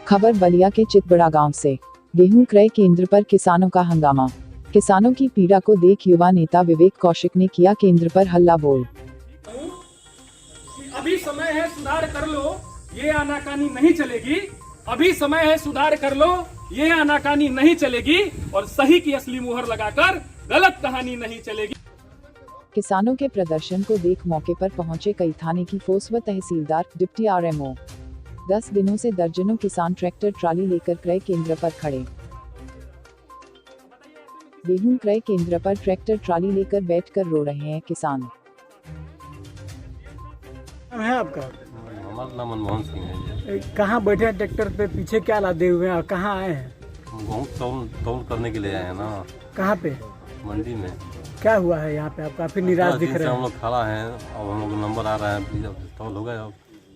खबर बलिया के चितबड़ा गांव से। गेहूं क्रय केंद्र पर किसानों का हंगामा। किसानों की पीड़ा को देख युवा नेता विवेक कौशिक ने किया केंद्र पर हल्ला बोल। अभी समय है, सुधार कर लो, ये आनाकानी नहीं चलेगी। अभी समय है, सुधार कर लो, ये आनाकानी नहीं चलेगी और सही की असली मुहर लगाकर गलत कहानी नहीं चलेगी। किसानों के प्रदर्शन को देख मौके पर पहुंचे कई थाने की फोर्स व तहसीलदार, डिप्टी आरएमओ। 10 दिनों से दर्जनों किसान ट्रैक्टर ट्राली लेकर क्रय केंद्र पर खड़े। गेहूं क्रय केंद्र पर ट्रैक्टर ट्राली लेकर बैठकर रो रहे हैं किसान। है आपका? हमारा नाम मनमोहन सिंह है। कहाँ बैठे हैं ट्रैक्टर पे? पीछे क्या लादे हुए हैं और कहाँ आए हैं? हम गेहूँ तौल करने के लिए आए हैं ना। कहाँ पे? मंडी में। क्या हुआ है यहाँ पे? आप काफी निराश दिख रहे हैं। हम लोग खड़ा हैं, अब हम लोग नंबर आ रहा है, तौल हो गया। अब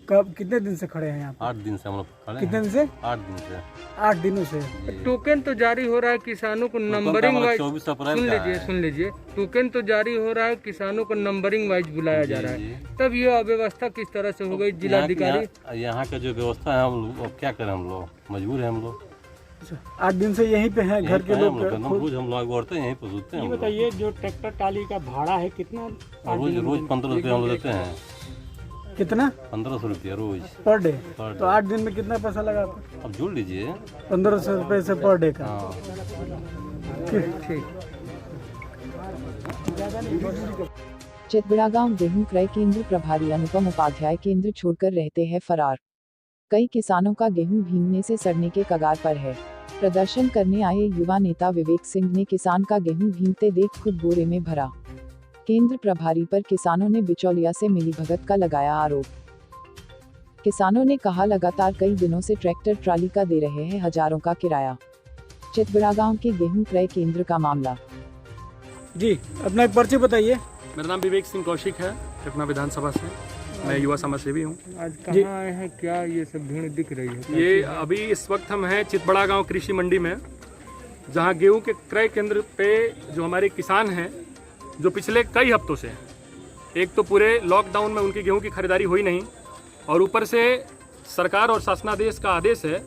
कब, कितने दिन से खड़े हैं यहाँ पे? 8 दिन से हम लोग खड़े। कितने दिन से? 8 दिन से। 8 दिनों से। टोकन तो जारी हो रहा है किसानों को नंबरिंग वाइज। 24 अप्रैल सुन लीजिए, टोकन तो जारी हो रहा है, किसानों को नंबरिंग वाइज बुलाया जा रहा है। तब ये अव्यवस्था किस तरह से हो गई? जिलाधिकारी यहाँ का जो व्यवस्था है, हम लोग क्या करें, हम लोग मजबूर है। हम लोग 8 दिन से यहीं पे हैं, घर के लोग। रोज हम लोग औरतें यहीं पर सोचते हैं। ये बताइए, जो ट्रैक्टर ट्राली का भाड़ा है कितना? रोज 1500 रुपये हम लोग देते हैं। कितना? 1500 रुपया रोज पर डे। तो 8 दिन में कितना पैसा लगा? अब जोड़ लीजिए। 1500 रुपये से पर डे का। ठीक। चितबड़ा गांव गेहूं क्रय केंद्र प्रभारी अनुपम उपाध्याय केंद्र छोड़कर रहते हैं फरार। कई किसानों का गेहूं भीगने से सड़ने के कगार पर है। प्रदर्शन करने आए युवा नेता विवेक सिंह ने किसान का गेहूं भीगते देख खुद बोरे में भरा। केंद्र प्रभारी पर किसानों ने बिचौलिया से मिलीभगत का लगाया आरोप। किसानों ने कहा, लगातार कई दिनों से ट्रैक्टर ट्राली का दे रहे हैं हजारों का किराया। चितबड़ा गांव के गेहूं क्रय केंद्र का मामला। जी, अपना एक परिचय बताइए। मेरा नाम विवेक सिंह कौशिक है, पटना विधानसभा से। मैं युवा समाज सेवी हूँ। आज कहाँ आए हैं? क्या ये सब भीड़ दिख रही है? ये अभी इस वक्त हम हैं चितबड़ा गांव कृषि मंडी में, जहां गेहूं के क्रय केंद्र पे जो हमारे किसान हैं, जो पिछले कई हफ्तों से, एक तो पूरे लॉकडाउन में उनकी गेहूं की खरीदारी हुई नहीं, और ऊपर से सरकार और शासनादेश का आदेश है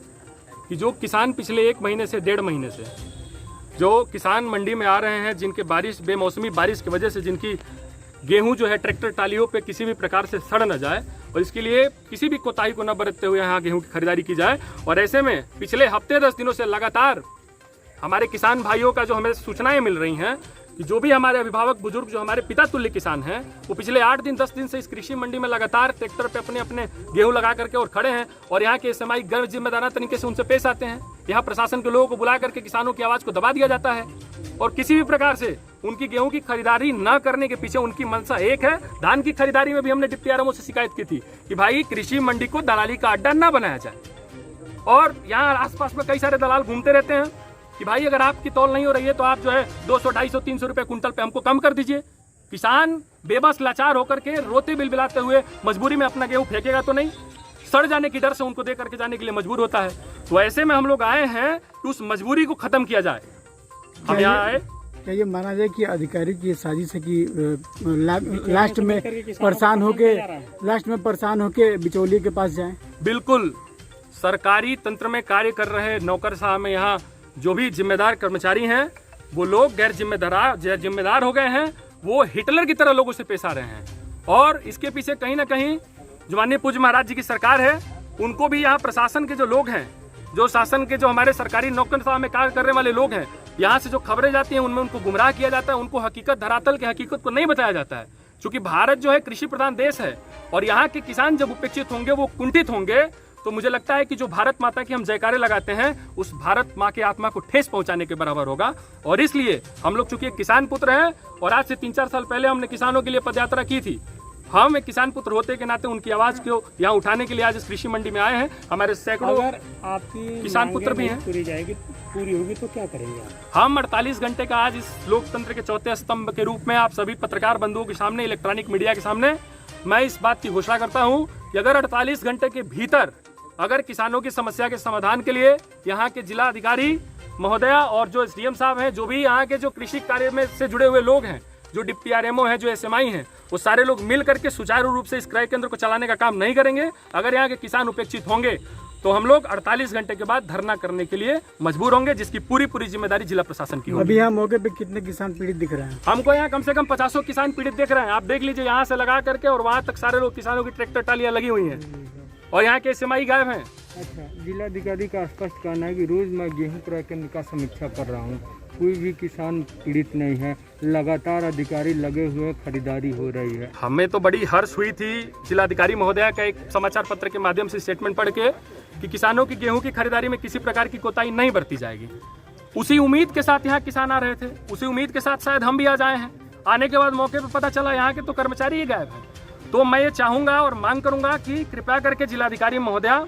कि जो किसान पिछले 1 महीने से 1.5 महीने से जो किसान मंडी में आ रहे हैं, जिनके बेमौसमी बारिश की वजह से जिनकी गेहूं जो है ट्रैक्टर टालियों पे किसी भी प्रकार से सड़ न जाए, और इसके लिए किसी भी कोताही को न बरतते हुए यहाँ गेहूं की खरीदारी की जाए। और ऐसे में पिछले हफ्ते 10 दिनों से लगातार हमारे किसान भाइयों का जो हमें सूचनाएं मिल रही हैं कि जो भी हमारे अभिभावक बुजुर्ग, जो हमारे पिता तुल्य किसान हैं, वो पिछले 8 दिन 10 दिन से इस कृषि मंडी में लगातार ट्रैक्टर पे अपने गेहूं लगा करके और खड़े हैं। और यहाँ के SMI गैर जिम्मेदाराना तरीके से उनसे पेश आते हैं। यहाँ प्रशासन के लोगों को बुला करके किसानों की आवाज को दबा दिया जाता है, और किसी भी प्रकार से उनकी गेहूं की खरीदारी न करने के पीछे उनकी मंशा एक है। धान की खरीदारी में भी हमने डिप्टी आरएमओ से शिकायत की थी कि भाई कृषि मंडी को दलाली का अड्डा न बनाया जाए। और यहाँ आसपास में कई सारे दलाल घूमते रहते हैं कि भाई अगर आपकी तौल नहीं हो रही है तो आप जो है 200, 250, 300 रुपए कुंटल पे हमको कम कर दीजिए। किसान बेबस लाचार होकर के रोते बिलबिलाते हुए मजबूरी में अपना गेहूं फेंकेगा तो नहीं, सड़ जाने की डर से उनको दे करके जाने के लिए मजबूर होता है। तो ऐसे में हम लोग आए हैं कि उस मजबूरी को खत्म किया जाए। हम यहाँ आए, क्या ये माना जाए कि अधिकारी की साजिश है कि लास्ट में परेशान होके बिचौलिए के पास जाएं? बिल्कुल, सरकारी तंत्र में कार्य कर रहे नौकर साहब में यहाँ जो भी जिम्मेदार कर्मचारी हैं, वो लोग गैर जिम्मेदार हो गए हैं। वो हिटलर की तरह लोगों से पेश आ रहे हैं। और इसके पीछे कहीं ना कहीं जो माननीय पूज्य महाराज जी की सरकार है, उनको भी यहाँ प्रशासन के जो लोग हैं, जो शासन के जो हमारे सरकारी नौकरशाह में कार्य करने वाले लोग हैं, यहाँ से जो खबरें जाती हैं उनमें उनको गुमराह किया जाता है। उनको हकीकत, धरातल की हकीकत को नहीं बताया जाता है। क्योंकि भारत जो है कृषि प्रधान देश है, और यहाँ के किसान जब उपेक्षित होंगे, वो कुंठित होंगे, तो मुझे लगता है कि जो भारत माता की हम जयकारे लगाते हैं, उस भारत माँ की आत्मा को ठेस पहुंचाने के बराबर होगा। और इसलिए हम लोग चूंकि एक किसान पुत्र हैं, और आज से 3-4 साल पहले हमने किसानों के लिए पदयात्रा की थी, हम एक किसान पुत्र होते के नाते उनकी आवाज को यहाँ उठाने के लिए आज इस कृषि मंडी में आए हैं। हमारे सैकड़ों आपकी किसान पुत्र भी हैं। पूरी होगी तो क्या करेंगे आप? हम 48 घंटे का आज इस लोकतंत्र के चौथे स्तंभ के रूप में आप सभी पत्रकार बंधुओं के सामने, इलेक्ट्रॉनिक मीडिया के सामने मैं इस बात की घोषणा करता हूँ कि अगर 48 घंटे के भीतर अगर किसानों की समस्या के समाधान के लिए यहाँ के जिला अधिकारी महोदया और जो SDM साहब हैं, जो भी यहाँ के जो कृषि कार्य में से जुड़े हुए लोग हैं, जो डिप्टी आरएमओ है, जो SMI हैं, वो सारे लोग मिल करके सुचारू रूप से इस क्रय केंद्र को चलाने का काम नहीं करेंगे, अगर यहाँ के किसान उपेक्षित होंगे तो हम लोग 48 घंटे के बाद धरना करने के लिए मजबूर होंगे, जिसकी पूरी जिम्मेदारी जिला प्रशासन की होगी। अभी यहाँ मौके पे कितने किसान पीड़ित दिख रहे हैं? हमको यहाँ कम से कम 50 किसान पीड़ित देख रहे हैं। आप देख लीजिए, यहाँ से लगा करके और वहाँ तक सारे लोग किसानों की ट्रैक्टर टालियां लगी हुई हैं और यहाँ के सेमाई गायब हैं। अच्छा, जिलाधिकारी का स्पष्ट कहना है कि रोज मैं गेहूं क्रय केंद्र का समीक्षा कर रहा हूं, कोई भी किसान पीड़ित नहीं है, लगातार अधिकारी लगे हुए, खरीदारी हो रही है। हमें तो बड़ी हर्ष हुई थी जिलाधिकारी महोदया का एक समाचार पत्र के माध्यम से स्टेटमेंट पढ़ के कि किसानों की गेहूं की खरीदारी में किसी प्रकार की कोताही नहीं बरती जाएगी। उसी उम्मीद के साथ यहाँ किसान आ रहे थे, उसी उम्मीद के साथ शायद हम भी आ जाए हैं। आने के बाद मौके पर पता चला यहाँ के तो कर्मचारी ही गायब हैं। तो मैं ये चाहूँगा और मांग करूँगा कि कृपया करके जिलाधिकारी महोदया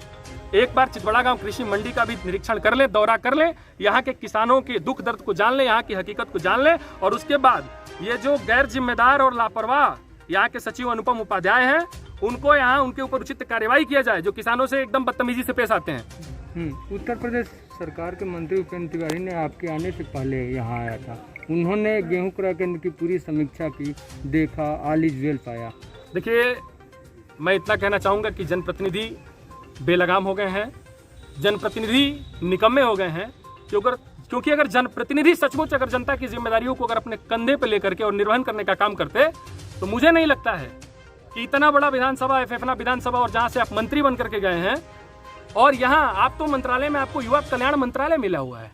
एक बार चितबड़ा गांव कृषि मंडी का भी निरीक्षण कर ले, दौरा कर ले, यहाँ के किसानों के दुख दर्द को जान ले, यहाँ की हकीकत को जान ले और उसके बाद ये जो गैर जिम्मेदार और लापरवाह यहाँ के सचिव अनुपम उपाध्याय हैं, उनको यहाँ उनके ऊपर उचित कार्रवाई किया जाए, जो किसानों से एकदम बदतमीजी से पेश आते हैं। उत्तर प्रदेश सरकार के मंत्री उपेंद्र तिवारी ने आपके आने से पहले यहाँ आया था, उन्होंने गेहूं क्रय केंद्र की पूरी समीक्षा की, देखा, ऑल इज वेल पाया। देखिए, मैं इतना कहना चाहूँगा कि जनप्रतिनिधि बेलगाम हो गए हैं, जनप्रतिनिधि निकम्मे हो गए हैं, क्योंकि अगर जनप्रतिनिधि सचमुच अगर जनता की जिम्मेदारियों को अगर अपने कंधे पे लेकर के और निर्वहन करने का काम करते तो मुझे नहीं लगता है कि इतना बड़ा विधानसभा, फेफना विधानसभा और जहाँ से आप मंत्री बन करके गए हैं और यहाँ आप तो मंत्रालय में आपको युवा कल्याण मंत्रालय मिला हुआ है,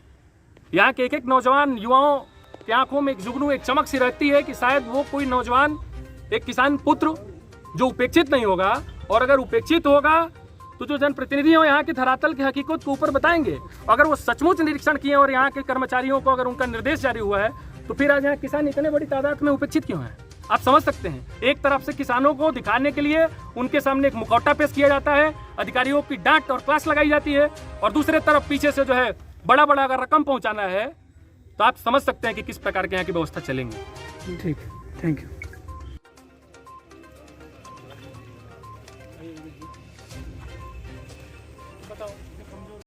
यहाँ के एक नौजवान युवाओं की आंखों में एक जुगनू, एक चमक सी रहती है कि शायद वो कोई नौजवान, एक किसान पुत्र जो उपेक्षित नहीं होगा, और अगर उपेक्षित होगा तो जो जनप्रतिनिधि हो यहाँ की धरातल की हकीकत को ऊपर बताएंगे। अगर वो सचमुच निरीक्षण किए और यहाँ के कर्मचारियों को अगर उनका निर्देश जारी हुआ है तो फिर आज यहाँ किसान इतने बड़ी तादाद में उपेक्षित क्यों हैं? आप समझ सकते हैं, एक तरफ से किसानों को दिखाने के लिए उनके सामने एक मुखौटा पेश किया जाता है, अधिकारियों की डांट और क्लास लगाई जाती है, और दूसरे तरफ पीछे से जो है बड़ा अगर रकम पहुँचाना है तो आप समझ सकते हैं कि किस प्रकार के यहाँ की व्यवस्था चलेंगी। ठीक, थैंक यू। बताओ।